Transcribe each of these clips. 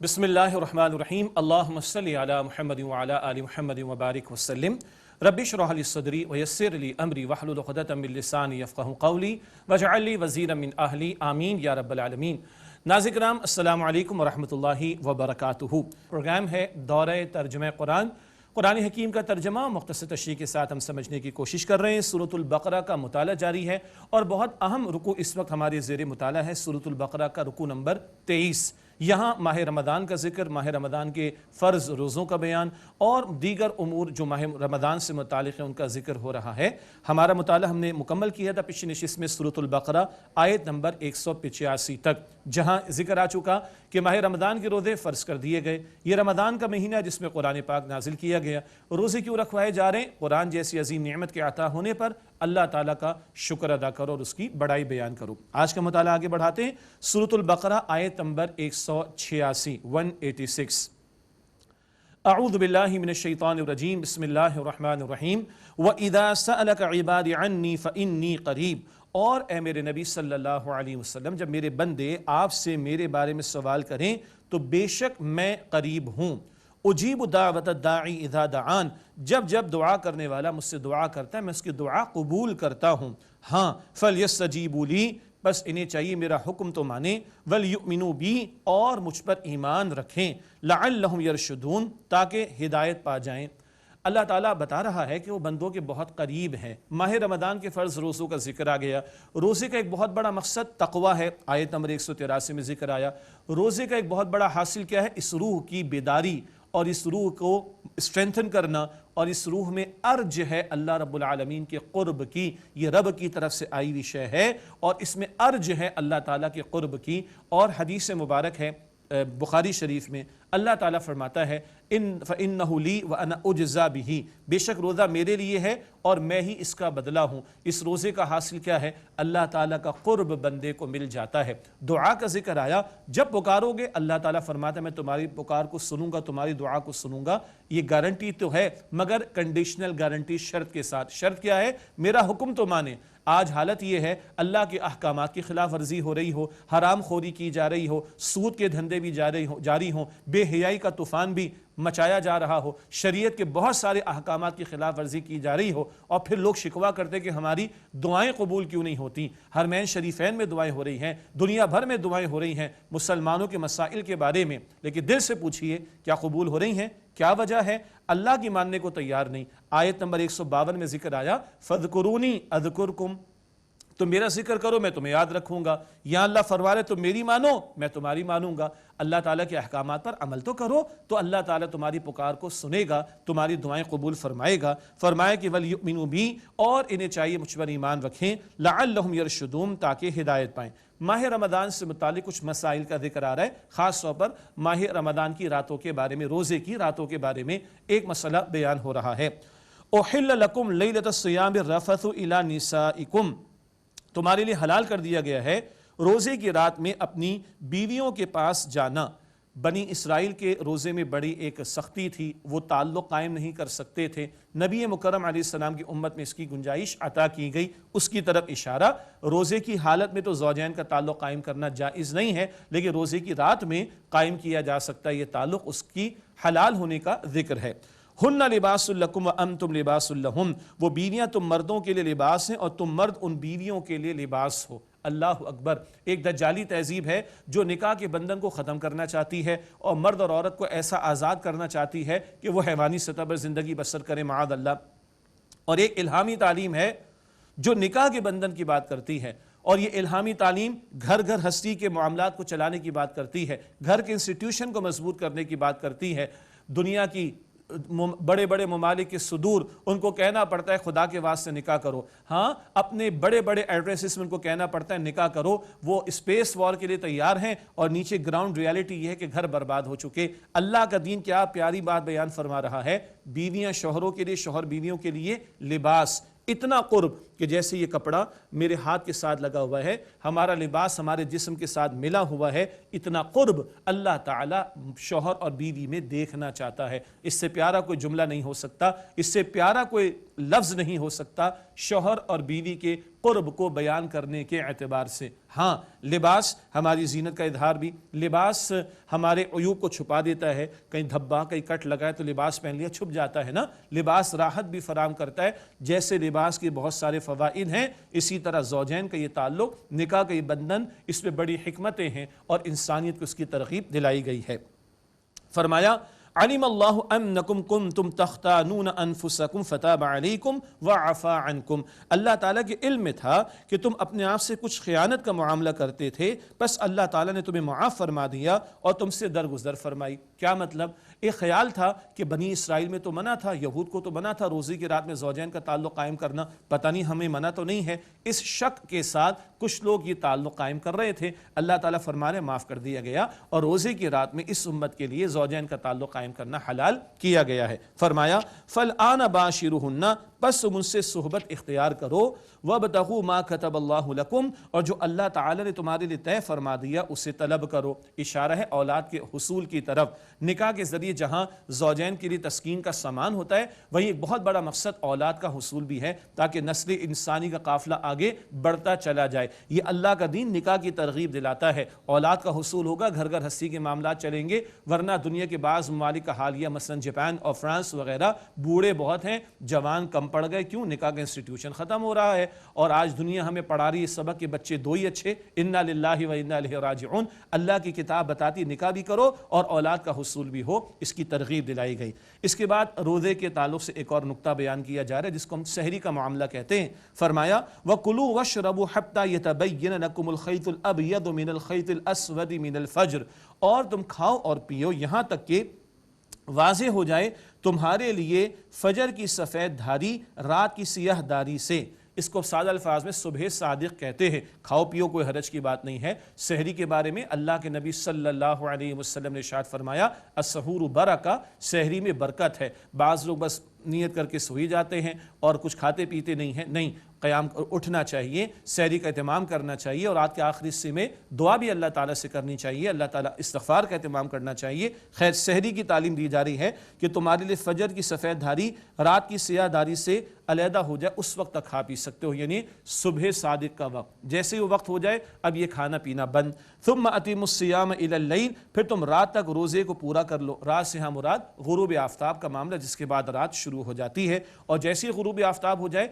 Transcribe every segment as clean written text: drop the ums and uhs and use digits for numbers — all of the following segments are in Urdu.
بسم اللہ الرحمن الرحیم اللہم صلی علی محمد وعلی آل محمد وبارک وسلم رب اشرح لی صدری ویسر لی امری واحلل عقدۃ من لسانی یفقہوا قولی واجعل لی وزیرا من اہلی آمین یا رب العالمین۔ ناظرین کرام السلام علیکم ورحمۃ اللہ وبرکاتہ۔ پروگرام ہے دورہ ترجمہ قرآن حکیم کا ترجمہ مختصر تشریح کے ساتھ ہم سمجھنے کی کوشش کر رہے ہیں۔ سورۃ البقرہ کا مطالعہ جاری ہے اور بہت اہم رکوع اس وقت ہمارے زیر مطالعہ ہے سورۃ البقرہ کا رکوع نمبر 23۔ یہاں ماہ رمضان کا ذکر، ماہ رمضان کے فرض روزوں کا بیان اور دیگر امور جو ماہ رمضان سے متعلق ہیں ان کا ذکر ہو رہا ہے۔ ہمارا مطالعہ ہم نے مکمل کیا تھا پچھلی نشست میں سورۃ البقرہ آیت نمبر 185 تک، جہاں ذکر آ چکا کہ ماہ رمضان کے روزے فرض کر دیے گئے۔ یہ رمضان کا مہینہ جس میں قرآن پاک نازل کیا گیا، روزے کیوں رکھوائے جا رہے ہیں؟ قرآن جیسی عظیم نعمت کے عطا ہونے پر اللہ تعالیٰ کا شکر ادا کرو اور اس کی بڑائی بیان کرو۔ آج کا مطالعہ آگے بڑھاتے ہیں۔ سورۃ البقرہ آیت نمبر 186 اعوذ باللہ من الشیطان الرجیم بسم اللہ الرحمن الرحیم وَإِذَا سَأَلَكَ عِبَادِ عَنِّي فَإِنِّي قَرِيب۔ اور اے میرے نبی صلی اللہ علیہ وسلم، جب میرے بندے آپ سے میرے بارے میں سوال کریں تو بے شک میں قریب ہوں۔ اجیب دعوت الداعی اذا دعان، جب جب دعا کرنے والا مجھ سے دعا کرتا ہے میں اس کی دعا قبول کرتا ہوں۔ ہاں فَلْيَسْتَجِيبُوا لِي، بس انہیں چاہیے میرا حکم تو مانیں، وَلْيُؤْمِنُوا بِي، اور مجھ پر ایمان رکھیں، لَعَلَّهُمْ يَرْشُدُونَ، تاکہ ہدایت پا جائیں۔ اللہ تعالیٰ بتا رہا ہے کہ وہ بندوں کے بہت قریب ہیں۔ ماہ رمضان کے فرض روزوں کا ذکر آ گیا۔ روزے کا ایک بہت بڑا مقصد تقوی ہے، آیت نمبر 183 میں ذکر آیا۔ روزے کا ایک بہت بڑا حاصل کیا ہے؟ اس روح کی بیداری اور اس روح کو اسٹرینتھن کرنا، اور اس روح میں ارج ہے اللہ رب العالمین کے قرب کی۔ یہ رب کی طرف سے آئی ہوئی شے ہے اور اس میں ارج ہے اللہ تعالیٰ کے قرب کی۔ اور حدیث مبارک ہے بخاری شریف میں، اللہ تعالیٰ فرماتا ہے فَإِنَّهُ لِي وَأَنَا أُجْزَى بِهِ، بے شک روزہ میرے لیے ہے اور میں ہی اس کا بدلہ ہوں۔ اس روزے کا حاصل کیا ہے؟ اللہ تعالیٰ کا قرب بندے کو مل جاتا ہے۔ دعا کا ذکر آیا، جب پکارو گے اللہ تعالیٰ فرماتا ہے میں تمہاری پکار کو سنوں گا، تمہاری دعا کو سنوں گا۔ یہ گارنٹی تو ہے مگر کنڈیشنل گارنٹی، شرط کے ساتھ۔ شرط کیا ہے؟ میرا حکم تو مانے۔ آج حالت یہ ہے اللہ کے احکامات کی خلاف ورزی ہو رہی ہو، حرام خوری کی جا رہی ہو، سود کے دھندے بھی جاری ہوں، بے حیائی کا طوفان بھی مچایا جا رہا ہو، شریعت کے بہت سارے احکامات کی خلاف ورزی کی جا رہی ہو، اور پھر لوگ شکوہ کرتے کہ ہماری دعائیں قبول کیوں نہیں ہوتی۔ حرمین شریفین میں دعائیں ہو رہی ہیں، دنیا بھر میں دعائیں ہو رہی ہیں مسلمانوں کے مسائل کے بارے میں، لیکن دل سے پوچھئے کیا قبول ہو رہی ہیں؟ کیا وجہ ہے؟ اللہ کی ماننے کو تیار نہیں۔ آیت نمبر 152 میں ذکر آیا فَاذْكُرُونِي أَذْكُرْكُمْ، تم میرا ذکر کرو میں تمہیں یاد رکھوں گا۔ یا اللہ فرما رہے تم میری مانو میں تمہاری مانوں گا۔ اللہ تعالیٰ کے احکامات پر عمل تو کرو تو اللہ تعالیٰ تمہاری پکار کو سنے گا، تمہاری دعائیں قبول فرمائے گا۔ فرمایا کہ وَلْيُؤْمِنُوا بِي، اور انہیں چاہیے مجھ پر ایمان رکھیں، لَعَلَّهُمْ يَرْشُدُونَ، تاکہ ہدایت پائیں۔ ماہ رمضان سے متعلق کچھ مسائل کا ذکر آ رہا ہے، خاص طور پر ماہ رمضان کی راتوں کے بارے میں، روزے کی راتوں کے بارے میں ایک مسئلہ بیان ہو رہا ہے۔ أُحِلَّ لَكُمْ لَيْلَةَ الصِّيَامِ الرَّفَثُ إِلَى نِسَائِكُمْ، تمہارے لیے حلال کر دیا گیا ہے روزے کی رات میں اپنی بیویوں کے پاس جانا۔ بنی اسرائیل کے روزے میں بڑی ایک سختی تھی، وہ تعلق قائم نہیں کر سکتے تھے۔ نبی مکرم علیہ السلام کی امت میں اس کی گنجائش عطا کی گئی، اس کی طرف اشارہ۔ روزے کی حالت میں تو زوجین کا تعلق قائم کرنا جائز نہیں ہے، لیکن روزے کی رات میں قائم کیا جا سکتا ہے، یہ تعلق اس کی حلال ہونے کا ذکر ہے۔ ہن لباس لکم وانتم لباس لہن، وہ بیویاں تم مردوں کے لیے لباس ہیں اور تم مرد ان بیویوں کے لیے لباس ہو۔ اللہ اکبر! ایک دجالی تہذیب ہے جو نکاح کے بندھن کو ختم کرنا چاہتی ہے اور مرد اور عورت کو ایسا آزاد کرنا چاہتی ہے کہ وہ حیوانی سطح پر زندگی بسر کرے، معاذ اللہ۔ اور ایک الہامی تعلیم ہے جو نکاح کے بندھن کی بات کرتی ہے، اور یہ الہامی تعلیم گھر گھر ہستی کے معاملات کو چلانے کی بات کرتی ہے، گھر کے انسٹیٹیوشن کو مضبوط کرنے کی بات کرتی ہے۔ دنیا کی بڑے بڑے ممالک کے صدور ان کو کہنا پڑتا ہے خدا کے واسطے نکاح کرو، ہاں اپنے بڑے بڑے ایڈریسز میں ان کو کہنا پڑتا ہے نکاح کرو، وہ اسپیس وار کے لیے تیار ہیں، اور نیچے گراؤنڈ ریالٹی یہ ہے کہ گھر برباد ہو چکے۔ اللہ کا دین کیا پیاری بات بیان فرما رہا ہے، بیویاں شوہروں کے لیے، شوہر بیویوں کے لیے لباس۔ اتنا قرب، کہ جیسے یہ کپڑا میرے ہاتھ کے ساتھ لگا ہوا ہے، ہمارا لباس ہمارے جسم کے ساتھ ملا ہوا ہے، اتنا قرب اللہ تعالیٰ شوہر اور بیوی میں دیکھنا چاہتا ہے۔ اس سے پیارا کوئی جملہ نہیں ہو سکتا، اس سے پیارا کوئی لفظ نہیں ہو سکتا شوہر اور بیوی کے قرب کو بیان کرنے کے اعتبار سے۔ ہاں، لباس ہماری زینت کا اظہار بھی، لباس ہمارے عیوب کو چھپا دیتا ہے، کہیں دھبا کہیں کٹ لگا ہے تو لباس پہن لیا چھپ جاتا ہے نا، لباس راحت بھی فراہم کرتا ہے۔ جیسے لباس کے بہت سارے فوائد ہیں، اسی طرح زوجین کا یہ تعلق، نکاح کا یہ بندھن، اس میں بڑی حکمتیں ہیں اور انسانیت کو اس کی ترغیب دلائی گئی ہے۔ فرمایا علم اللہ انکم کنتم تختانون انفسکم فتاب علیکم وعفا عنکم، اللہ تعالیٰ کے علم میں تھا کہ تم اپنے آپ سے کچھ خیانت کا معاملہ کرتے تھے، بس اللہ تعالیٰ نے تمہیں معاف فرما دیا اور تم سے درگزر فرمائی۔ کیا مطلب؟ ایک خیال تھا کہ بنی اسرائیل میں تو منع تھا، یہود کو تو منع تھا روزے کی رات میں زوجین کا تعلق قائم کرنا، پتہ نہیں ہمیں منع تو نہیں ہے، اس شک کے ساتھ کچھ لوگ یہ تعلق قائم کر رہے تھے، اللہ تعالیٰ فرمانے معاف کر دیا گیا اور روزے کی رات میں اس امت کے لیے زوجین کا تعلق قائم کرنا حلال کیا گیا ہے۔ فرمایا فالآن باشرہن، پس تم ان سے صحبت اختیار کرو، وابتغوا ما کتب اللہ لکم، اور جو اللہ تعالیٰ نے تمہارے لیے طے فرما دیا اسے طلب کرو۔ اشارہ ہے اولاد کے حصول کی طرف۔ نکاح کے ذریعے جہاں زوجین کے لیے تسکین کا سامان ہوتا ہے، وہیں ایک بہت بڑا مقصد اولاد کا حصول بھی ہے، تاکہ نسل انسانی کا قافلہ آگے بڑھتا چلا جائے۔ یہ اللہ کا دین نکاح کی ترغیب دلاتا ہے، اولاد کا حصول ہوگا، گھر گھر ہستی کے معاملات چلیں گے، ورنہ دنیا کے بعض ممالک کا حال یہ مثلا جاپان اور فرانس وغیرہ، بوڑھے بہت ہیں، جوان کم پڑ گئے، کیوں؟ نکاح کا انسٹیٹیوشن ختم ہو رہا ہے، اور آج دنیا ہمیں پڑھا رہی ہے سبق کہ بچے دو ہی اچھے، انا للہ و انا الیہ راجعون۔ اللہ کی کتاب بتاتی نکاح بھی کرو اور اولاد کا حصول بھی ہو، اس کی ترغیب دلائی گئی۔ اس کے بعد روزے کے تعلق سے ایک اور نقطہ بیان کیا جا رہا ہے جس کو ہم سحری کا معاملہ کہتے ہیں۔ فرمایا وَكُلُوا وَاشْرَبُوا حَتَّى يَتَبَيَّنَ لَكُمُ الْخَيْطُ الْأَبْيَضُ مِنَ الْخَيْطِ الْأَسْوَدِ مِنَ الْفَجْرِ، اور تم کھاؤ اور پیو یہاں تک کہ واضح ہو جائے تمہارے لیے فجر کی سفید دھاری رات کی سیاہ دھاری سے۔ اس کو سادہ الفاظ میں صبح صادق کہتے ہیں۔ کھاؤ پیو کوئی حرج کی بات نہیں ہے۔ سحری کے بارے میں اللہ کے نبی صلی اللہ علیہ وسلم نے ارشاد فرمایا السحور برکہ، سحری میں برکت ہے۔ بعض لوگ بس نیت کر کے سوئی جاتے ہیں اور کچھ کھاتے پیتے نہیں ہیں، نہیں، قیام اٹھنا چاہیے، سحری کا اہتمام کرنا چاہیے، اور رات کے آخری حصے میں دعا بھی اللہ تعالیٰ سے کرنی چاہیے، اللہ تعالیٰ استغفار کا اہتمام کرنا چاہیے۔ خیر، سحری کی تعلیم دی جا رہی ہے کہ تمہارے لیے فجر کی سفید دھاری رات کی سیاہ دھاری سے علیحدہ ہو جائے، اس وقت تک کھا پی سکتے ہو، یعنی صبح صادق کا وقت، جیسے وہ وقت ہو جائے اب یہ کھانا پینا بند۔ ثم اتموا الصیام الی اللیل، پھر تم رات تک روزے کو پورا کر لو۔ رات سے ہاں مراد غروب آفتاب کا معاملہ، جس کے بعد رات شروع ہو جاتی ہے، اور جیسے غروب آفتاب ہو جائے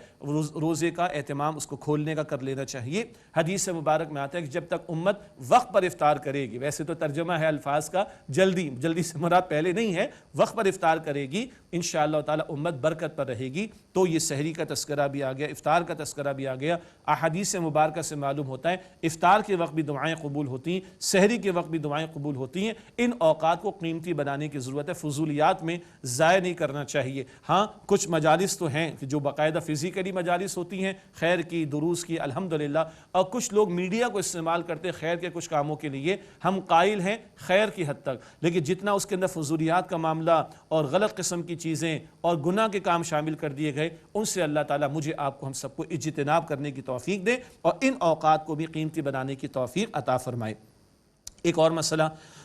روزے کا اہتمام اس کو کھولنے کا کر لینا چاہیے۔ حدیث مبارک میں آتا ہے کہ جب تک امت وقت پر افطار کرے گی، ویسے تو ترجمہ ہے الفاظ کا جلدی سے مراد پہلے نہیں ہے، وقت پر افطار کرے گی انشاءاللہ تعالی امت برکت پر رہے گی۔ تو یہ سحری کا تذکرہ بھی آ گیا، افطار کا تذکرہ بھی آ گیا۔ احادیث مبارکہ سے معلوم ہوتا ہے افطار کے وقت بھی دعائیں قبول ہوتی ہیں، سحری کے وقت بھی دعائیں قبول ہوتی ہیں۔ ان اوقات کو قیمتی بنانے کی ضرورت ہے، فضولیات میں ضائع نہیں کرنا چاہیے۔ ہاں، کچھ مجالس تو ہیں جو باقاعدہ فزیکلی مجالس ہوتی ہیں، خیر کی، دروس کی، الحمدللہ، اور کچھ لوگ میڈیا کو استعمال کرتے ہیں خیر کے کچھ کاموں کے لیے۔ ہم قائل ہیں خیر کی حد تک، لیکن جتنا اس کے اندر فضولیات کا معاملہ اور غلط قسم کی چیزیں اور گناہ کے کام شامل کر دیے گئے، ان سے اللہ تعالیٰ مجھے آپ کو ہم سب کو اجتناب کرنے کی توفیق دے اور ان اوقات کو بھی قیمتی بنانے کی توفیق عطا فرمائے۔ ایک اور مسئلہ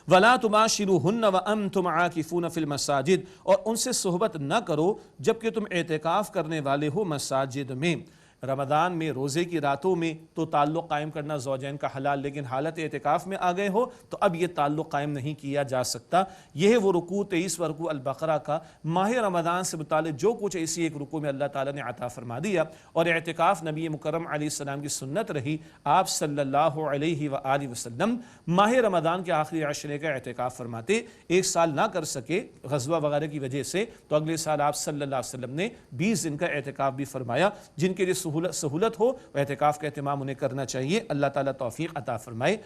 وَلَا تُبَاشِرُوهُنَّ وَأَنْتُمْ عَاكِفُونَ فِي الْمَسَاجِدِ، اور ان سے صحبت نہ کرو جبکہ تم اعتکاف کرنے والے ہو مساجد میں۔ رمضان میں روزے کی راتوں میں تو تعلق قائم کرنا زوجین کا حلال، لیکن حالت اعتکاف میں آ گئے ہو تو اب یہ تعلق قائم نہیں کیا جا سکتا۔ یہ ہے وہ رکوع 23 رکوع البقرہ کا، ماہ رمضان سے متعلق جو کچھ اسی ایک رکوع میں اللہ تعالیٰ نے عطا فرما دیا۔ اور اعتکاف نبی مکرم علیہ السلام کی سنت رہی، آپ صلی اللہ علیہ وآلہ وسلم ماہ رمضان کے آخری عشرے کا اعتکاف فرماتے۔ ایک سال نہ کر سکے غزوہ وغیرہ کی وجہ سے تو اگلے سال آپ صلی اللہ علیہ وسلم نے 20 دن کا اعتکاف بھی فرمایا۔ جن کے لیے سہولت ہو اعتکاف کا اہتمام انہیں کرنا چاہیے، اللہ تعالیٰ توفیق عطا فرمائے۔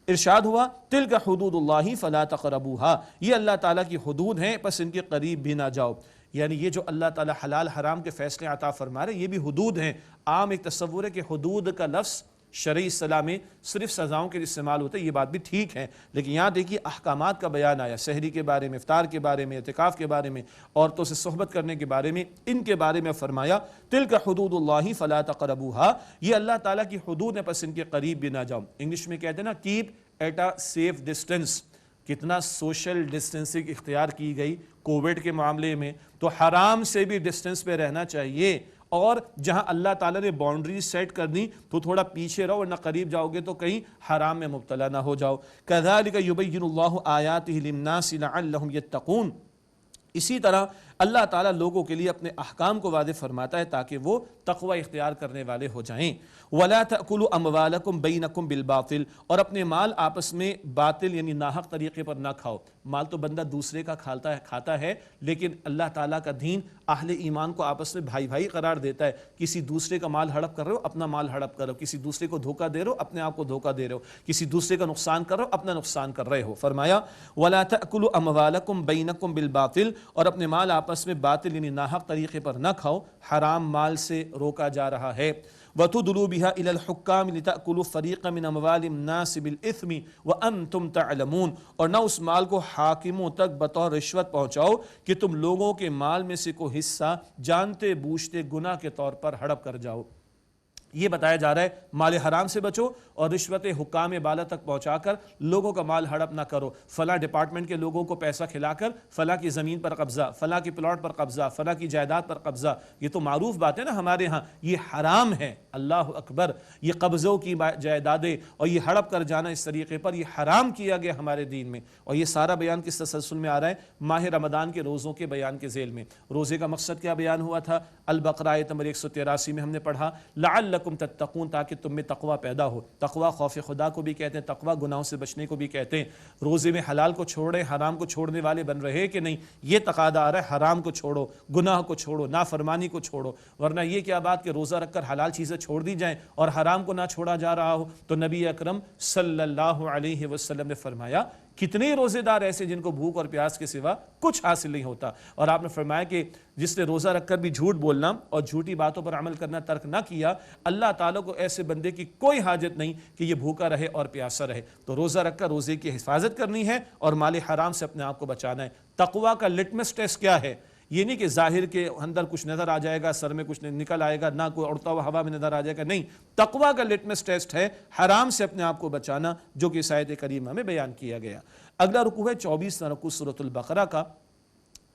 ارشاد ہوا تلک حدود اللہ فلا تقربوها، یہ اللہ تعالیٰ کی حدود ہیں پس ان کے قریب بھی نہ جاؤ۔ یعنی یہ جو اللہ تعالیٰ حلال حرام کے فیصلے عطا فرما رہے یہ بھی حدود ہیں۔ عام ایک تصور ہے کہ حدود کا لفظ شرعی اصطلاح میں صرف سزاؤں کے استعمال ہوتے ہیں، یہ بات بھی ٹھیک ہے، لیکن یہاں دیکھیے احکامات کا بیان آیا، سحری کے بارے میں، افطار کے بارے میں، اعتکاف کے بارے میں، عورتوں سے صحبت کرنے کے بارے میں، ان کے بارے میں فرمایا تلک حدود اللہ فلا تقربوها، یہ اللہ تعالیٰ کی حدود ہیں پس ان کے قریب بھی نہ جاؤ۔ انگلش میں کہتے ہیں نا keep at a safe distance, کتنا سوشل ڈسٹینسنگ اختیار کی گئی کووڈ کے معاملے میں، تو حرام سے بھی ڈسٹینس پہ رہنا چاہیے، اور جہاں اللہ تعالیٰ نے باؤنڈری سیٹ کر دی تو تھوڑا پیچھے رہو، ورنہ قریب جاؤ گے تو کہیں حرام میں مبتلا نہ ہو جاؤ۔ كَذَلِكَ يُبَيِّنُ اللَّهُ آيَاتِهِ لِلنَّاسِ لَعَلَّهُمْ يَتَّقُونَ، اسی طرح اللہ تعالیٰ لوگوں کے لیے اپنے احکام کو واضح فرماتا ہے تاکہ وہ تقوی اختیار کرنے والے ہو جائیں۔ وَلَا تَأْكُلُوا أَمْوَالَكُمْ بَيْنَكُمْ بِالْبَاطِلِ، اور اپنے مال آپس میں باطل یعنی ناحق طریقے پر نہ کھاؤ۔ مال تو بندہ دوسرے کا کھاتا ہے، لیکن اللہ تعالیٰ کا دین اہل ایمان کو آپس میں بھائی بھائی قرار دیتا ہے۔ کسی دوسرے کا مال ہڑپ کر رہے ہو، اپنا مال ہڑپ کرو، کسی دوسرے کو دھوکہ دے رہے ہو، اپنے آپ کو دھوکہ دے رہے ہو، کسی دوسرے کا نقصان کر رہے ہو، اپنا نقصان کر رہے ہو۔ فرمایا وَلَا تَأْكُلُوا أَمْوَالَكُمْ بَيْنَكُمْ بِالْبَاطِلِ، اور اپنے مال آپس میں باطل یعنی ناحق طریقے پر نہ کھاؤ، حرام مال سے روکا جا رہا ہے۔ وَتُدْلُوا بِهَا إِلَى الْحُكَّامِ لِتَأْكُلُوا فَرِيقًا مِنْ أَمْوَالِ النَّاسِ بِالْإِثْمِ وَأَنْتُمْ تَعْلَمُونَ، اور نہ اس مال کو حاکموں تک بطور رشوت پہنچاؤ کہ تم لوگوں کے مال میں سے کوئی حصہ جانتے بوجھتے گناہ کے طور پر ہڑپ کر جاؤ۔ یہ بتایا جا رہا ہے مال حرام سے بچو اور رشوت حکام بالا تک پہنچا کر لوگوں کا مال ہڑپ نہ کرو، فلاں ڈپارٹمنٹ کے لوگوں کو پیسہ کھلا کر فلاں کی زمین پر قبضہ، فلاں کی پلاٹ پر قبضہ، فلاں کی جائیداد پر قبضہ، یہ تو معروف بات ہے نا ہمارے ہاں، یہ حرام ہے، اللہ اکبر، یہ قبضوں کی جائیدادیں اور یہ ہڑپ کر جانا اس طریقے پر یہ حرام کیا گیا ہمارے دین میں۔ اور یہ سارا بیان کس تسلسل میں آ رہا ہے؟ ماہ رمضان کے روزوں کے بیان کے ذیل میں۔ روزے کا مقصد کیا بیان ہوا تھا؟ البقرہ آیت نمبر 183 میں ہم نے پڑھا لعلکم تتقون، تاکہ تم میں تقوی پیدا ہو۔ تقوی خوف خدا کو بھی کہتے ہیں، تقوی گناہوں سے بچنے کو بھی کہتے ہیں۔ روزے میں حلال کو چھوڑ رہے، حرام کو چھوڑنے والے بن رہے کہ نہیں؟ یہ تقاضا آ رہا ہے حرام کو چھوڑو، گناہ کو چھوڑو، نافرمانی کو چھوڑو، ورنہ یہ کیا بات کہ روزہ رکھ کر حلال چیزیں چھوڑ دی جائیں اور حرام کو نہ چھوڑا جا رہا ہو۔ تو نبی اکرم صلی اللہ علیہ وسلم نے فرمایا کتنے روزے دار ایسے جن کو بھوک اور پیاس کے سوا کچھ حاصل نہیں ہوتا، اور آپ نے فرمایا کہ جس نے روزہ رکھ کر بھی جھوٹ بولنا اور جھوٹی باتوں پر عمل کرنا ترک نہ کیا، اللہ تعالیٰ کو ایسے بندے کی کوئی حاجت نہیں کہ یہ بھوکا رہے اور پیاسا رہے۔ تو روزہ رکھ کر روزے کی حفاظت کرنی ہے اور مال حرام سے اپنے آپ کو بچانا ہے۔ تقوی کا لٹمس ٹیسٹ کیا ہے؟ یہ نہیں کہ ظاہر کے اندر کچھ نظر آ جائے گا، سر میں کچھ نکل آئے گا، نہ کوئی اڑتا ہوا ہوا میں نظر آ جائے گا، نہیں، تقوی کا لٹمس ٹیسٹ ہے حرام سے اپنے آپ کو بچانا، جو کہ اس آیت کریمہ میں بیان کیا گیا۔ اگلا رکوع ہے 24واں رکوع سورۃ البقرہ کا،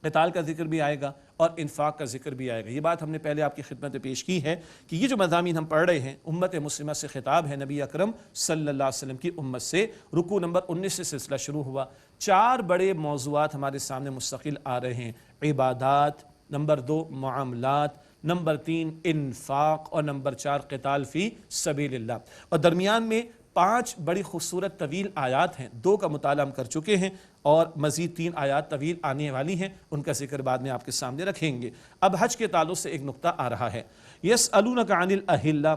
قتال کا ذکر بھی آئے گا اور انفاق کا ذکر بھی آئے گا۔ یہ بات ہم نے پہلے آپ کی خدمت میں پیش کی ہے کہ یہ جو مضامین ہم پڑھ رہے ہیں امت مسلمہ سے خطاب ہے، نبی اکرم صلی اللہ علیہ وسلم کی امت سے۔ رکوع نمبر 19 سے سلسلہ شروع ہوا، 4 بڑے موضوعات ہمارے سامنے مستقل آ رہے ہیں: عبادات، نمبر 2 معاملات، نمبر 3 انفاق، اور نمبر 4 قتال فی سبیل اللہ۔ اور درمیان میں 5 بڑی خوبصورت طویل آیات ہیں، 2 کا مطالعہ ہم کر چکے ہیں اور مزید 3 آیات طویل آنے والی ہیں، ان کا ذکر بعد میں آپ کے سامنے رکھیں گے۔ اب حج کے تعلق سے ایک نقطہ آ رہا ہے، یسألونک عن الاہلہ،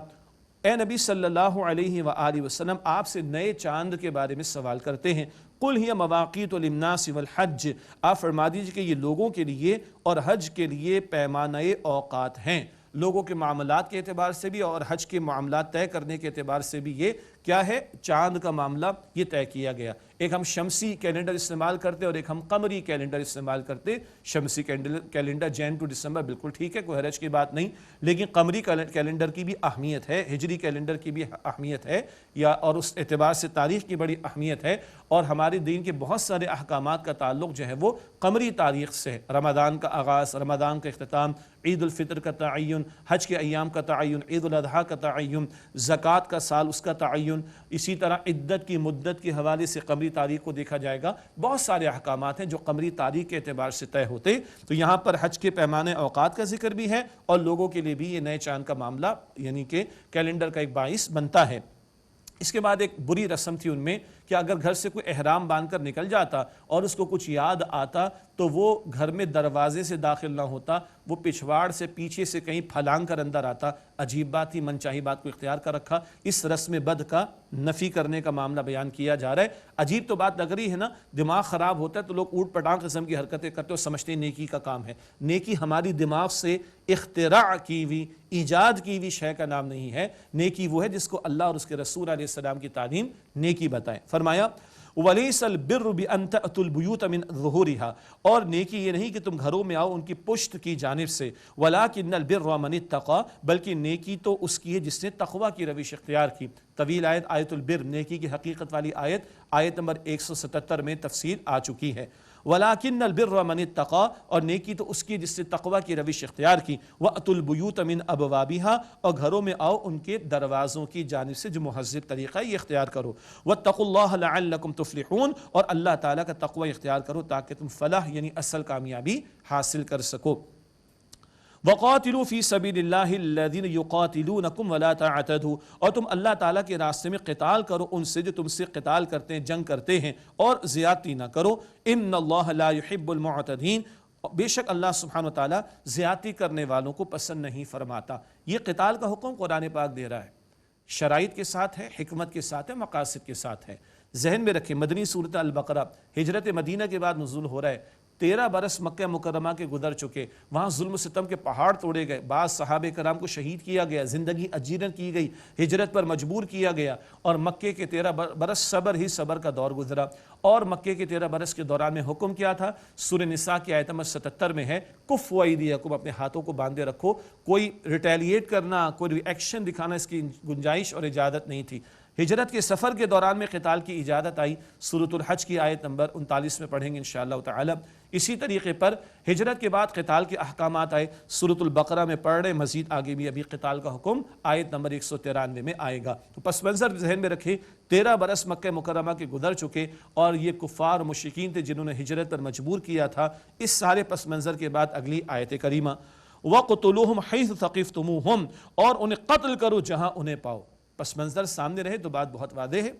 اے نبی صلی اللہ علیہ وآلہ وسلم آپ سے نئے چاند کے بارے میں سوال کرتے ہیں۔ قل ہی مواقیت للناس والحج، آپ فرما دیجیے کہ یہ لوگوں کے لیے اور حج کے لیے پیمانۂ اوقات ہیں، لوگوں کے معاملات کے اعتبار سے بھی اور حج کے معاملات طے کرنے کے اعتبار سے بھی یہ کیا ہے؟ چاند کا معاملہ یہ طے کیا گیا۔ ایک ہم شمسی کیلنڈر استعمال کرتے اور ایک ہم قمری کیلنڈر استعمال کرتے۔ شمسی کیلنڈر جین ٹو دسمبر بالکل ٹھیک ہے، کوئی حرج کی بات نہیں، لیکن قمری کیلنڈر کی بھی اہمیت ہے، ہجری کیلنڈر کی بھی اہمیت ہے، اور اس اعتبار سے تاریخ کی بڑی اہمیت ہے، اور ہمارے دین کے بہت سارے احکامات کا تعلق جو ہے وہ قمری تاریخ سے، رمضان کا آغاز، رمضان کا اختتام، عید الفطر کا تعین، حج کے ایام کا تعین، عید الاضحیٰ کا تعین، زکوٰۃ کا سال اس کا تعین، اسی طرح عدت کی مدت کے حوالے سے قمری تاریخ کو دیکھا جائے گا۔ بہت سارے احکامات ہیں جو قمری تاریخ کے اعتبار سے طے ہوتے، تو یہاں پر حج کے پیمانے اوقات کا ذکر بھی ہے اور لوگوں کے لیے بھی یہ نئے چاند کا معاملہ یعنی کہ کیلنڈر کا ایک باعث بنتا ہے۔ اس کے بعد ایک بری رسم تھی ان میں کہ اگر گھر سے کوئی احرام باندھ کر نکل جاتا اور اس کو کچھ یاد آتا تو وہ گھر میں دروازے سے داخل نہ ہوتا، وہ پچھواڑ سے پیچھے سے کہیں پھلانگ کر اندر آتا۔ عجیب بات ہی، من چاہی بات کو اختیار کر رکھا۔ اس رسم بد کا نفی کرنے کا معاملہ بیان کیا جا رہا ہے۔ عجیب تو بات لگ رہی ہے نا، دماغ خراب ہوتا ہے تو لوگ اوٹ پٹانگ قسم کی حرکتیں کرتے اور سمجھتے ہیں نیکی کا کام ہے۔ نیکی ہماری دماغ سے اختراع کی ہوئی، ایجاد کی ہوئی شے کا نام نہیں ہے۔ نیکی وہ ہے جس کو اللہ اور اس کے رسول علیہ السلام کی تعلیم نیکی بتائیں۔ فرمایا وَلَيْسَ الْبِرُّ بِأَن تَأْتُوا الْبُيُوتَ مِنْ ظُهُورِهَا، اور نیکی یہ نہیں کہ تم گھروں میں آؤ ان کی پشت کی جانب سے، وَلَكِنَّ الْبِرَّ مَنِ اتَّقَىٰ، بلکہ نیکی تو اس کی ہے جس نے تقوی کی روش اختیار کی۔ طویل آیت، آیت البر، نیکی کی حقیقت والی آیت، آیت نمبر 177 میں تفصیل آ چکی ہے۔ وَلَكِنَّ الْبِرَّ مَنِ اتَّقَىٰ، اور نیکی تو اس کی جس نے تقوی کی روش اختیار کی۔ وَأْتُوا الْبُيُوتَ مِنْ أَبْوَابِهَا، اور گھروں میں آؤ ان کے دروازوں کی جانب سے، جو مہذب طریقہ ہے یہ اختیار کرو۔ وَاتَّقُوا اللَّهَ لَعَلَّكُمْ تُفْلِحُونَ، اور اللہ تعالیٰ کا تقوی اختیار کرو تاکہ تم فلاح یعنی اصل کامیابی حاصل کر سکو۔ وَقَاتِلُوا فِي سَبِيلِ اللَّهِ الَّذِينَ يُقَاتِلُونَكُمْ وَلَا تَعْتَدُوا، اور تم اللہ تعالیٰ کے راستے میں قتال کرو ان سے جو تم سے قتال کرتے ہیں، جنگ کرتے ہیں، اور زیادتی نہ کرو۔ إِنَّ اللَّهَ لَا يُحِبُّ الْمُعْتَدِينَ، بے شک اللہ سبحانہ وتعالیٰ زیادتی کرنے والوں کو پسند نہیں فرماتا۔ یہ قتال کا حکم قرآن پاک دے رہا ہے، شرائط کے ساتھ ہے، حکمت کے ساتھ ہے، مقاصد کے ساتھ ہے۔ ذہن میں رکھیں، مدنی سورۃ البقرہ، ہجرت مدینہ کے بعد نزول ہو رہا ہے۔ 13 برس مکہ مکرمہ کے گزر چکے، وہاں ظلم و ستم کے پہاڑ توڑے گئے، بعض صحابہ کرام کو شہید کیا گیا، زندگی اجیرن کی گئی، ہجرت پر مجبور کیا گیا، اور مکے کے 13 برس صبر ہی صبر کا دور گزرا۔ اور مکے کے 13 برس کے دوران میں حکم کیا تھا؟ سورہ نساء کی آیت نمبر 77 میں ہے، کفوا ایدیکم، اپنے ہاتھوں کو باندھے رکھو۔ کوئی ریٹیلیٹ کرنا، کوئی ری ایکشن دکھانا اس کی گنجائش اور اجازت نہیں تھی۔ ہجرت کے سفر کے دوران میں قتال کی اجازت آئی، سورۃ الحج کی آیت نمبر 39 میں پڑھیں گے انشاءاللہ تعالی۔ اسی طریقے پر ہجرت کے بعد قتال کے احکامات آئے، سورۃ البقرہ میں پڑھ رہے، مزید آگے بھی ابھی قتال کا حکم آیت نمبر 193 میں آئے گا۔ تو پس منظر ذہن میں رکھیں، 13 برس مکہ مکرمہ کے گزر چکے، اور یہ کفار و مشرکین تھے جنہوں نے ہجرت پر مجبور کیا تھا۔ اس سارے پس منظر کے بعد اگلی آیت کریمہ، وَقْتُلُوهُمْ حَيْثُ ثَقِفْتُمُوهُمْ، اور انہیں قتل کرو جہاں انہیں پاؤ۔ پس منظر سامنے رہے تو بات بہت واضح ہے۔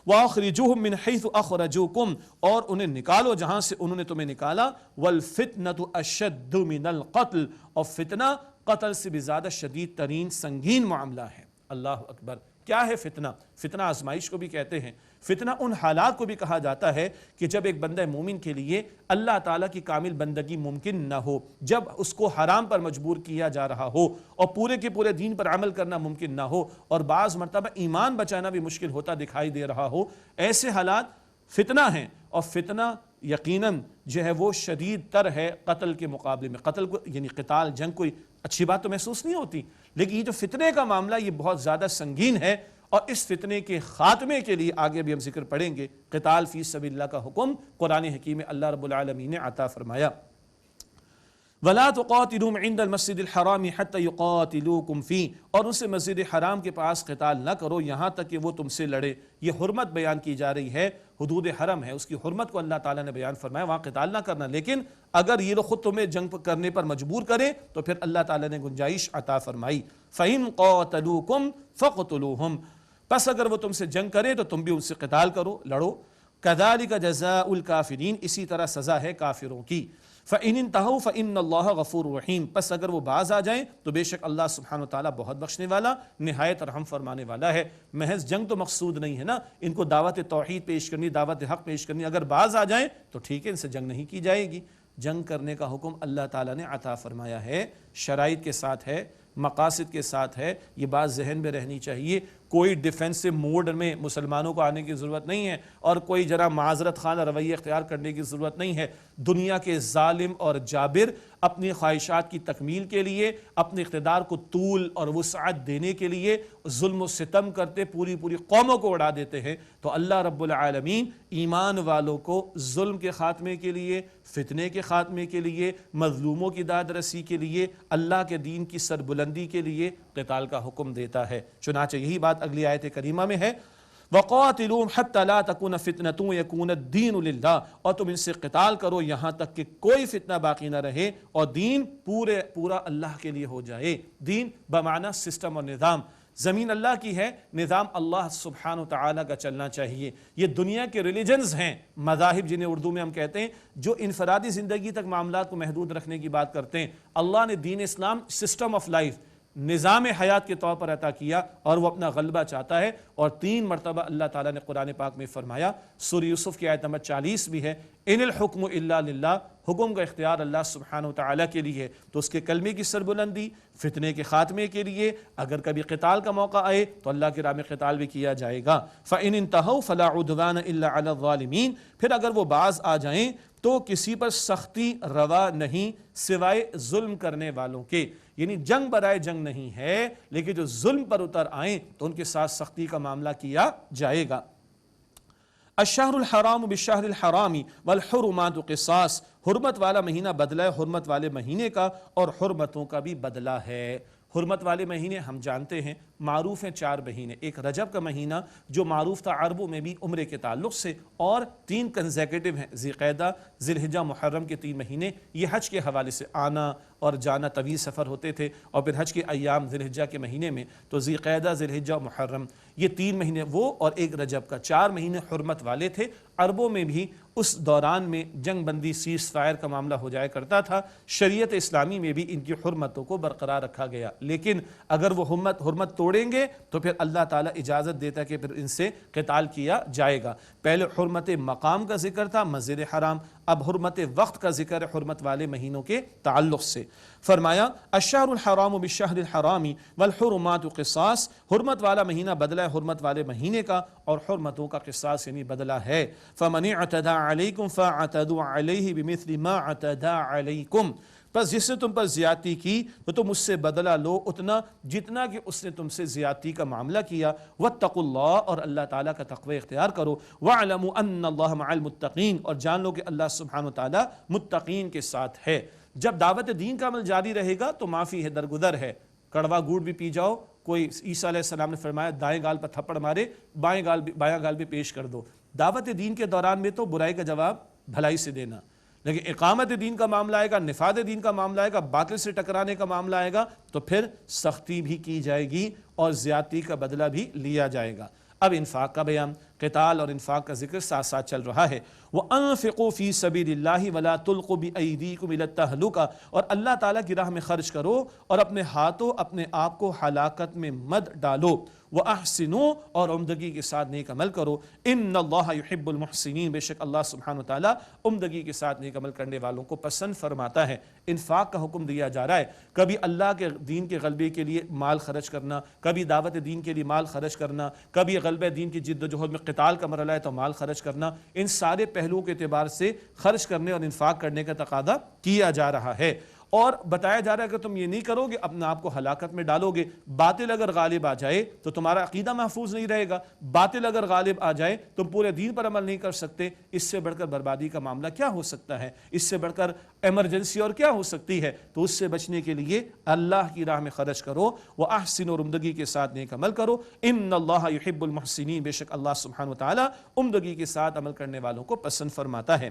وَأَخْرِجُوهُمْ مِنْ حَيْثُ أَخْرَجُوكُمْ، اور انہیں نکالو جہاں سے انہوں نے تمہیں نکالا۔ وَالْفِتْنَةُ أَشَدُّ مِنَ الْقَتْلِ، اور فتنہ قتل سے بھی زیادہ شدید ترین سنگین معاملہ ہے۔ اللہ اکبر! کیا ہے فتنہ؟ فتنہ آزمائش کو بھی کہتے ہیں۔ فتنہ ان حالات کو بھی کہا جاتا ہے کہ جب ایک بندہ مومن کے لیے اللہ تعالیٰ کی کامل بندگی ممکن نہ ہو، جب اس کو حرام پر مجبور کیا جا رہا ہو اور پورے کے پورے دین پر عمل کرنا ممکن نہ ہو، اور بعض مرتبہ ایمان بچانا بھی مشکل ہوتا دکھائی دے رہا ہو، ایسے حالات فتنہ ہیں۔ اور فتنہ یقیناً جو ہے وہ شدید تر ہے قتل کے مقابلے میں۔ قتل کو یعنی قتال، جنگ کوئی اچھی بات تو محسوس نہیں ہوتی، لیکن یہ جو فتنے کا معاملہ یہ بہت زیادہ سنگین ہے، اور اس فتنے کے خاتمے کے لیے آگے بھی ہم ذکر پڑھیں گے۔ قتال فی سبیل اللہ کا حکم قرآن حکیم میں اللہ رب العالمین نے عطا فرمایا۔ وَلَا تُقَاتِلُوهُمْ عِنْدَ الْمَسْجِدِ الْحَرَامِ حَتَّى يُقَاتِلُوكُمْ فِيهِ، اور ان سے مسجد حرام کے پاس قتال نہ کرو یہاں تک کہ وہ تم سے لڑے۔ یہ حرمت بیان کی جا رہی ہے، حدود حرم ہے، اس کی حرمت کو اللہ تعالیٰ نے بیان فرمایا، وہاں قتال نہ کرنا۔ لیکن اگر یہ لوگ خود تمہیں جنگ کرنے پر مجبور کریں تو پھر اللہ تعالیٰ نے گنجائش عطا فرمائی۔ فَإِن قَاتَلُوكُمْ فَاقْتُلُوهُمْ، پس اگر وہ تم سے جنگ کرے تو تم بھی ان سے قتال کرو، لڑو۔ كَذَلِكَ جَزَاءُ الْكَافِرِينَ، اسی طرح سزا ہے کافروں کی۔ فَإِنِ انْتَهَوْا فَإِنَّ اللَّهَ غَفُورٌ رَحِيمٌ، پس اگر وہ باز آ جائیں تو بے شک اللہ سبحانہ وتعالیٰ بہت بخشنے والا، نہایت رحم فرمانے والا ہے۔ محض جنگ تو مقصود نہیں ہے نا، ان کو دعوت توحید پیش کرنی، دعوت حق پیش کرنی، اگر باز آ جائیں تو ٹھیک ہے، ان سے جنگ نہیں کی جائے گی۔ جنگ کرنے کا حکم اللہ تعالیٰ نے عطا فرمایا ہے، شرائط کے ساتھ ہے، مقاصد کے ساتھ ہے، یہ بات ذہن میں رہنی چاہیے۔ کوئی ڈیفینسو موڈ میں مسلمانوں کو آنے کی ضرورت نہیں ہے، اور کوئی ذرا معذرت خانہ رویہ اختیار کرنے کی ضرورت نہیں ہے۔ دنیا کے ظالم اور جابر اپنی خواہشات کی تکمیل کے لیے، اپنے اقتدار کو طول اور وسعت دینے کے لیے ظلم و ستم کرتے پوری قوموں کو اڑا دیتے ہیں۔ تو اللہ رب العالمین ایمان والوں کو ظلم کے خاتمے کے لیے، فتنے کے خاتمے کے لیے، مظلوموں کی داد رسی کے لیے، اللہ کے دین کی سربلندی کے لیے قتال کا حکم دیتا ہے۔ چنانچہ یہی بات اگلی آیت کریمہ میں ہے، وَقَاتِلُوهُمْ حَتَّى لَا تَكُونَ فِتْنَةٌ وَيَكُونَ الدِّينُ لِلَّهِ، اور تم ان سے قتال کرو یہاں تک کہ کوئی فتنہ باقی نہ رہے اور دین پورا اللہ کے لیے ہو جائے۔ دین بمعنی سسٹم اور نظام، زمین اللہ کی ہے، نظام اللہ سبحانہ وتعالی کا چلنا چاہیے۔ یہ دنیا کے ریلیجنز ہیں، مذاہب جنہیں اردو میں ہم کہتے ہیں، جو انفرادی زندگی تک معاملات کو محدود رکھنے کی بات کرتے ہیں۔ اللہ نے دین اسلام سسٹم آف لائف، نظام حیات کے طور پر عطا کیا، اور وہ اپنا غلبہ چاہتا ہے۔ اور 3 مرتبہ اللہ تعالیٰ نے قرآن پاک میں فرمایا، سورہ یوسف کی آیت نمبر 40 بھی ہے، ان الحکم الا للہ، حکم کا اختیار اللہ سبحانہ وتعالی کے لیے ہے۔ تو اس کے کلمے کی سربلندی، فتنے کے خاتمے کے لیے اگر کبھی قتال کا موقع آئے تو اللہ کی راہ میں قتال بھی کیا جائے گا۔ فَإِنِ انْتَهَوْا فَلَا عُدْوَانَ إِلَّا عَلَى الظَّالِمِينَ، پھر اگر وہ باز آ جائیں تو کسی پر سختی روا نہیں سوائے ظلم کرنے والوں کے، یعنی جنگ برائے جنگ نہیں ہے، لیکن جو ظلم پر اتر آئیں تو ان کے ساتھ سختی کا معاملہ کیا جائے گا۔ الشہر الحرام بالشہر الحرام والحرمات قصاص، حرمت والا مہینہ بدلہ ہے حرمت والے مہینے کا، اور حرمتوں کا بھی بدلہ ہے۔ حرمت والے مہینے ہم جانتے ہیں معروف ہیں 4 مہینے، ایک رجب کا مہینہ جو معروف تھا عربوں میں بھی عمرے کے تعلق سے، اور 3 کنزیکٹیو ہیں، ذی القعدہ، ذی الحجہ، محرم کے 3 مہینے۔ یہ حج کے حوالے سے آنا اور جانا، طویل سفر ہوتے تھے، اور پھر حج کے ایام ذی الحجہ کے مہینے میں تو ذی القعدہ، ذی الحجہ، محرم، یہ 3 مہینے وہ، اور ایک رجب کا، 4 مہینے حرمت والے تھے۔ عربوں میں بھی اس دوران میں جنگ بندی، سیز فائر کا معاملہ ہو جایا کرتا تھا۔ شریعت اسلامی میں بھی ان کی حرمتوں کو برقرار رکھا گیا، لیکن اگر وہ حرمت توڑیں گے تو پھر اللہ تعالیٰ اجازت دیتا ہے کہ پھر ان سے قتال کیا جائے گا۔ پہلے حرمت مقام کا ذکر تھا، مسجد حرام، اب حرمت وقت کا ذکر ہے حرمت والے مہینوں کے تعلق سے۔ فرمایا الشہر الحرام بالشہر الحرام والحرمات قصاص، حرمت والا مہینہ بدلہ ہے حرمت والے مہینے کا، اور حرمتوں کا قصاص یعنی بدلہ ہے۔ فمن اعتدى علیکم فاعتدوا علیہ بمثل ما اعتدى علیکم، پس جس نے تم پر زیادتی کی تو تم اس سے بدلہ لو اتنا جتنا کہ اس نے تم سے زیادتی کا معاملہ کیا۔ واتقوا اللہ، اور اللہ تعالیٰ کا تقوی اختیار کرو۔ واعلموا ان اللہ مع المتقین، اور جان لو کہ اللہ سبحانہ وتعالی متقین کے ساتھ ہے۔ جب دعوت دین کا عمل جاری رہے گا تو معافی ہے، درگزر ہے۔ کڑوا گوڑ بھی پی جاؤ، کوئی عیسیٰ علیہ السلام نے فرمایا دائیں گال پر تھپڑ مارے بایاں گال بھی پیش کر دو۔ دعوت دین کے دوران میں تو برائی کا جواب بھلائی سے دینا، لیکن اقامت دین کا معاملہ آئے گا، نفاذ دین کا معاملہ آئے گا، باطل سے ٹکرانے کا معاملہ آئے گا تو پھر سختی بھی کی جائے گی اور زیادتی کا بدلہ بھی لیا جائے گا۔ اب انفاق کا بیان، قتال اور انفاق کا ذکر ساتھ ساتھ چل رہا ہے۔ وَأَنفِقُوا فِي سَبِيلِ اللَّهِ وَلَا تُلْقُوا بِأَيْدِيكُمْ إِلَى التَّهْلُكَةِ، اور اللہ تعالیٰ کی راہ میں خرچ کرو اور اپنے ہاتھوں اپنے آپ کو ہلاکت میں مت ڈالو۔ وَأَحْسِنُوا، اور عمدگی کے ساتھ نیک عمل کرو۔ إِنَّ اللَّهَ يُحِبُّ الْمُحْسِنِينَ، بے شک اللہ سبحانہ وتعالیٰ عمدگی کے ساتھ نیک عمل کرنے والوں کو پسند فرماتا ہے۔ انفاق کا حکم دیا جا رہا ہے، کبھی اللہ کے دین کے غلبے کے لیے مال خرچ کرنا، کبھی دعوت دین کے لیے مال خرچ کرنا، کبھی غلبہ دین کی جد و جہد میں قتال کا مرحلہ ہے تو مال خرچ کرنا، ان سارے پہلوؤں کے اعتبار سے خرچ کرنے اور انفاق کرنے کا تقاضا کیا جا رہا ہے۔ اور بتایا جا رہا ہے کہ تم یہ نہیں کرو گے اپنے آپ کو ہلاکت میں ڈالو گے۔ باطل اگر غالب آ جائے تو تمہارا عقیدہ محفوظ نہیں رہے گا، باطل اگر غالب آ جائے تم پورے دین پر عمل نہیں کر سکتے۔ اس سے بڑھ کر بربادی کا معاملہ کیا ہو سکتا ہے، اس سے بڑھ کر ایمرجنسی اور کیا ہو سکتی ہے؟ تو اس سے بچنے کے لیے اللہ کی راہ میں خرچ کرو، وَأَحْسِنُوا، اور عمدگی کے ساتھ نیک عمل کرو۔ إِنَّ اللَّهَ يُحِبُّ الْمُحْسِنِينَ، بے شک اللہ سبحانہ وتعالی عمدگی کے ساتھ عمل کرنے والوں کو پسند فرماتا ہے۔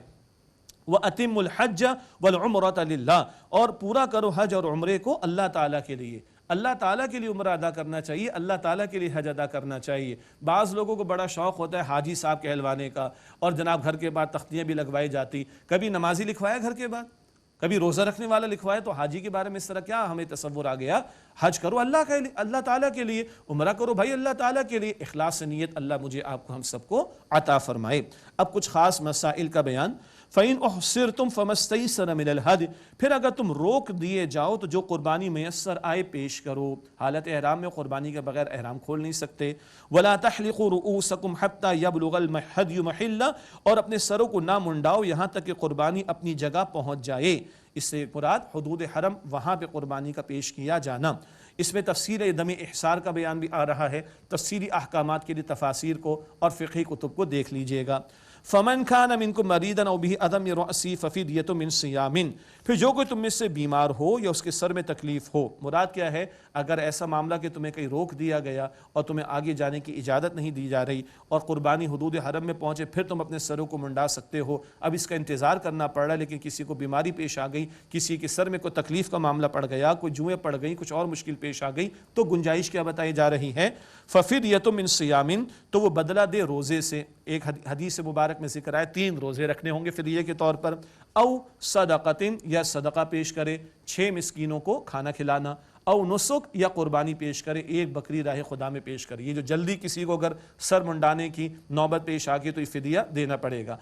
وَأَتِمُّ الْحَجَّ وَالْعُمْرَةَ لِلَّهِ، اور پورا کرو حج اور عمرے کو اللہ تعالیٰ کے لیے۔ اللہ تعالیٰ کے لیے عمرہ ادا کرنا چاہیے، اللہ تعالیٰ کے لیے حج ادا کرنا چاہیے۔ بعض لوگوں کو بڑا شوق ہوتا ہے حاجی صاحب کہلوانے کا، اور جناب گھر کے بعد تختیاں بھی لگوائی جاتی، کبھی نمازی لکھوایا گھر کے بعد، کبھی روزہ رکھنے والا لکھوایا، تو حاجی کے بارے میں اس طرح کیا ہمیں تصور آ گیا؟ حج کرو اللہ تعالیٰ کے لیے، عمرہ کرو بھائی اللہ تعالیٰ کے لیے، اخلاص نیت اللہ مجھے آپ کو ہم سب کو عطا فرمائے۔ اب کچھ خاص مسائل کا بیان۔ فَإِنْ أُحْصِرْتُمْ فَمَا اسْتَيْسَرَ مِنَ الْهَدْيِ، پھر اگر تم روک دیے جاؤ تو جو قربانی میسر آئے پیش کرو۔ حالت احرام میں قربانی کے بغیر احرام کھول نہیں سکتے۔ وَلَا تَحْلِقُوا رُؤُوسَكُمْ حَتَّى يَبْلُغَ الْهَدْيُ مَحِلَّهُ، اور اپنے سروں کو نہ منڈاؤ یہاں تک کہ قربانی اپنی جگہ پہنچ جائے۔ اس سے مراد حدود حرم، وہاں پہ قربانی کا پیش کیا جانا۔ اس میں تفصیل دم احصار کا بیان بھی آ رہا ہے، تفصیلی احکامات کے لیے تفاسیر کو اور فقہی کتب کو دیکھ لیجئے گا۔ فمن کان منکم مریضا او بہ اذی من رأسہ ففدیۃ من صیام، پھر جو کوئی تم میں سے بیمار ہو یا اس کے سر میں تکلیف ہو، مراد کیا ہے؟ اگر ایسا معاملہ کہ تمہیں کہیں روک دیا گیا اور تمہیں آگے جانے کی اجازت نہیں دی جا رہی اور قربانی حدود حرم میں پہنچے، پھر تم اپنے سروں کو منڈا سکتے ہو، اب اس کا انتظار کرنا پڑ رہا ہے، لیکن کسی کو بیماری پیش آ گئی، کسی کے سر میں کوئی تکلیف کا معاملہ پڑ گیا، کوئی جوئیں پڑ گئی، کچھ اور مشکل پیش آ گئی، تو گنجائش کیا بتائی جا رہی ہے؟ ففدیۃ من صیام، تو وہ بدلہ دے روزے سے۔ ایک حدیث مبارک میں ذکر آئے 3 روزے رکھنے ہوں گے فدیے کے طور پر، او صدقۃ، یا صدقہ پیش کرے 6 مسکینوں کو کھانا کھلانا، او نسک، یا قربانی پیش کرے، ایک بکری راہ خدا میں پیش کرے۔ یہ جو جلدی کسی کو اگر سر منڈانے کی نوبت پیش آ گئی تو یہ فدیہ دینا پڑے گا۔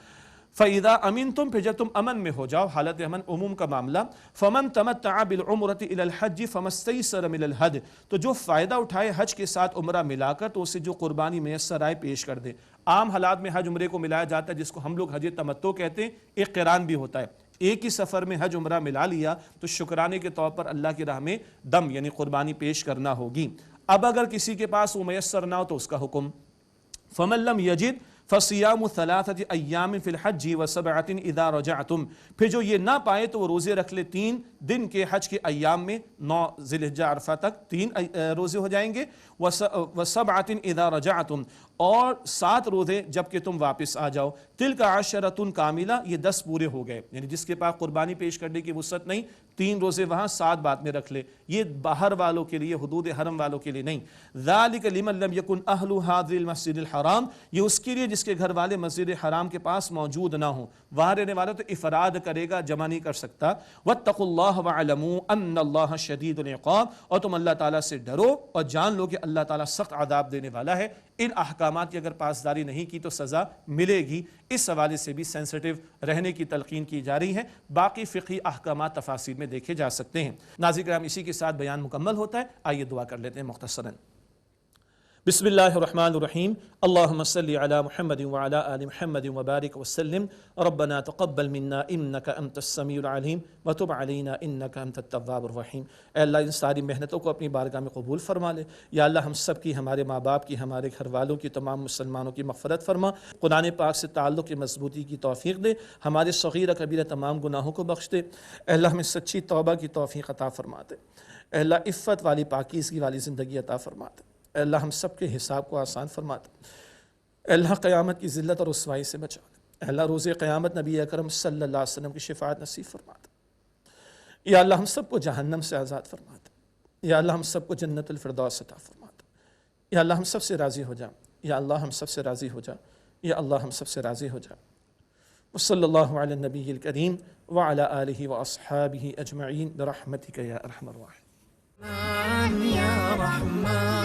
فَإِذَا أَمِنْتُمْ، پھر جب تم امن میں ہو جاؤ، حالت امن عموم کا معاملہ، فَمَنْ تَمَتَّعَ بِالْعُمْرَةِ إِلَى الْحَجِّ فَمَا اسْتَيْسَرَ مِنَ الْهَدْيِ، تو جو فائدہ اٹھائے حج کے ساتھ عمرہ ملا کر، تو اسے جو قربانی میسر آئے پیش کر دے۔ عام حالات میں حج عمرے کو ملایا جاتا ہے، جس کو ہم لوگ حج تمتع کہتے ہیں، ایک قران بھی ہوتا ہے، ایک ہی سفر میں حج عمرہ ملا لیا تو شکرانے کے طور پر اللہ کی راہ میں دم یعنی قربانی پیش کرنا ہوگی۔ اب اگر کسی کے پاس وہ میسر نہ ہو تو اس کا حکم، فَمَن لَّمْ يَجِدْ فَصِيَامُ ثَلَاثَةِ أَيَّامٍ فِي الْحَجِّ وَسَبْعَةٍ إِذَا رَجَعْتُمْ، پھر جو یہ نہ پائے تو وہ روزے رکھ لے 3 دن کے حج کے ایام میں، 9 ذی الحجہ عرفہ تک 3 روزے ہو جائیں گے، وَسَبْعَةٍ إِذَا رَجَعْتُمْ، اور 7 روزے جب کہ تم واپس آ جاؤ، تِلْكَ عَشَرَةٌ کاملہ، یہ 10 پورے ہو گئے، یعنی جس کے پاس قربانی پیش کرنے کی وسعت نہیں، 3 روزے وہاں 7 بعد میں رکھ لے، یہ باہر والوں کے لیے، حدود حرم والوں کے لیے نہیں۔ ذَلِكَ لِمَن لَّمْ يَكُنْ أَهْلُ هَذِهِ الْمَسْجِدِ الْحَرَامِ، یہ اس کے لیے جس کے گھر والے مسجد حرام کے پاس موجود نہ ہوں، وہاں رہنے والا تو افراد کرے گا، جمع نہیں کر سکتا۔ وَاتَّقُوا اللَّهَ وَاعْلَمُوا أَنَّ اللَّهَ شَدِيدُ الْعِقَابِ، اور تم اللہ تعالیٰ سے ڈرو اور جان لو کہ اللہ تعالیٰ سخت عذاب دینے والا ہے۔ ان احکامات کی اگر پاسداری نہیں کی تو سزا ملے گی، اس حوالے سے بھی سینسٹیو رہنے کی تلقین کی جا رہی ہے۔ باقی فقہی احکامات تفاصیل میں دیکھے جا سکتے ہیں۔ ناظرین کرام، اسی کے ساتھ بیان مکمل ہوتا ہے، آئیے دعا کر لیتے ہیں مختصراً۔ بسم اللہ الرحمن الرحیم، اللہم صلی علی محمد وعلی آل محمد وبارک وسلم، ربنا تقبل منا انک انت السمیع العلیم وتب علینا انک انت التواب الرحیم۔ اے اللہ ان ساری محنتوں کو اپنی بارگاہ میں قبول فرما لے، یا اللہ ہم سب کی، ہمارے ماں باپ کی، ہمارے گھر والوں کی، تمام مسلمانوں کی مغفرت فرما، قرآن پاک سے تعلق کی مضبوطی کی توفیق دے، ہمارے صغیرہ کبیرہ تمام گناہوں کو بخش دے، اے اللہ ہمیں سچی توبہ کی توفیق عطا فرما دے، اے اللہ عفت والی پاکیزگی والی زندگی عطا فرما دے، اے اللہ ہم سب کے حساب کو آسان فرما دے، اے اللہ قیامت کی ذلت اور رسوائی سے بچا دے، اے اللہ روز قیامت نبی اکرم صلی اللہ علیہ وسلم کی شفاعت نصیب فرما دے، یا اللہ ہم سب کو جہنم سے آزاد فرما دے، یا اللہ ہم سب کو جنت الفردوس عطا فرما دے، یا اللہ ہم سب سے راضی ہو جا، یا اللہ ہم سب سے راضی ہو جا، یا اللہ ہم سب سے راضی ہو جا۔ وصلی اللہ علی النبی الکریم وعلی آلہ واصحابہ اجمعین برحمتک یا ارحم الراحمین۔ يا رحمن